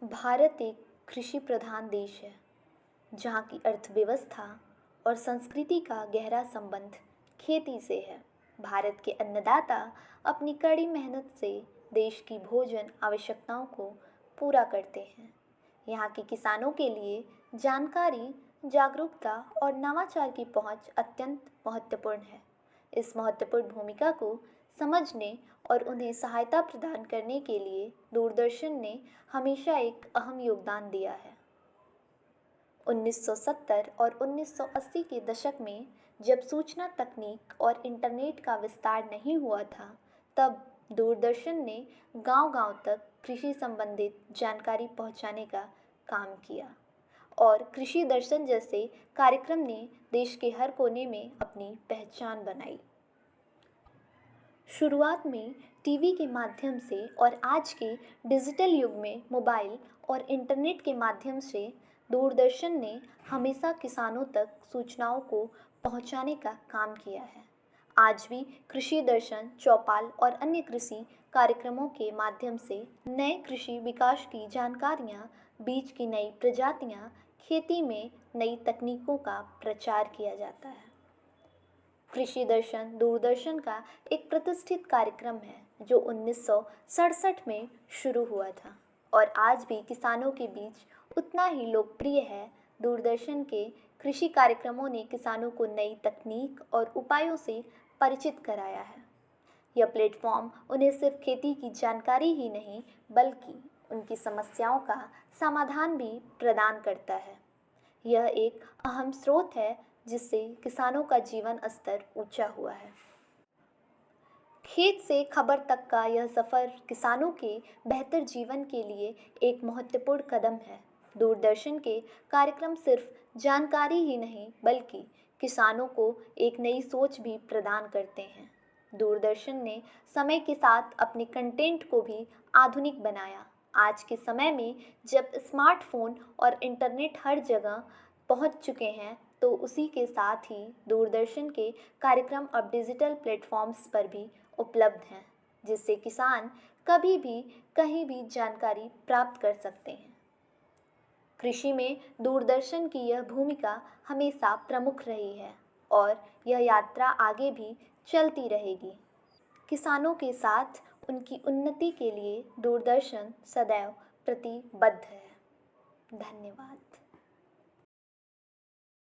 भारत एक कृषि प्रधान देश है जहाँ की अर्थव्यवस्था और संस्कृति का गहरा संबंध खेती से है। भारत के अन्नदाता अपनी कड़ी मेहनत से देश की भोजन आवश्यकताओं को पूरा करते हैं। यहाँ के किसानों के लिए जानकारी, जागरूकता और नवाचार की पहुँच अत्यंत महत्वपूर्ण है। इस महत्वपूर्ण भूमिका को समझने और उन्हें सहायता प्रदान करने के लिए दूरदर्शन ने हमेशा एक अहम योगदान दिया है। 1970 और 1980 के दशक में जब सूचना तकनीक और इंटरनेट का विस्तार नहीं हुआ था, तब दूरदर्शन ने गांव-गांव तक कृषि संबंधित जानकारी पहुंचाने का काम किया और कृषि दर्शन जैसे कार्यक्रम ने देश के हर कोने में अपनी पहचान बनाई। शुरुआत में टीवी के माध्यम से और आज के डिजिटल युग में मोबाइल और इंटरनेट के माध्यम से दूरदर्शन ने हमेशा किसानों तक सूचनाओं को पहुंचाने का काम किया है। आज भी कृषि दर्शन, चौपाल और अन्य कृषि कार्यक्रमों के माध्यम से नए कृषि विकास की जानकारियां, बीज की नई प्रजातियां, खेती में नई तकनीकों का प्रचार किया जाता है। कृषि दर्शन दूरदर्शन का एक प्रतिष्ठित कार्यक्रम है जो 1967 में शुरू हुआ था और आज भी किसानों के बीच उतना ही लोकप्रिय है। दूरदर्शन के कृषि कार्यक्रमों ने किसानों को नई तकनीक और उपायों से परिचित कराया है। यह प्लेटफॉर्म उन्हें सिर्फ खेती की जानकारी ही नहीं बल्कि उनकी समस्याओं का समाधान भी प्रदान करता है। यह एक अहम स्रोत है जिससे किसानों का जीवन स्तर ऊंचा हुआ है। खेत से खबर तक का यह सफ़र किसानों के बेहतर जीवन के लिए एक महत्वपूर्ण कदम है। दूरदर्शन के कार्यक्रम सिर्फ जानकारी ही नहीं बल्कि किसानों को एक नई सोच भी प्रदान करते हैं। दूरदर्शन ने समय के साथ अपने कंटेंट को भी आधुनिक बनाया। आज के समय में जब स्मार्टफोन और इंटरनेट हर जगह पहुंच चुके हैं, तो उसी के साथ ही दूरदर्शन के कार्यक्रम अब डिजिटल प्लेटफॉर्म्स पर भी उपलब्ध हैं, जिससे किसान कभी भी कहीं भी जानकारी प्राप्त कर सकते हैं। कृषि में दूरदर्शन की यह भूमिका हमेशा प्रमुख रही है और यह यात्रा आगे भी चलती रहेगी। किसानों के साथ उनकी उन्नति के लिए दूरदर्शन सदैव प्रतिबद्ध है। धन्यवाद।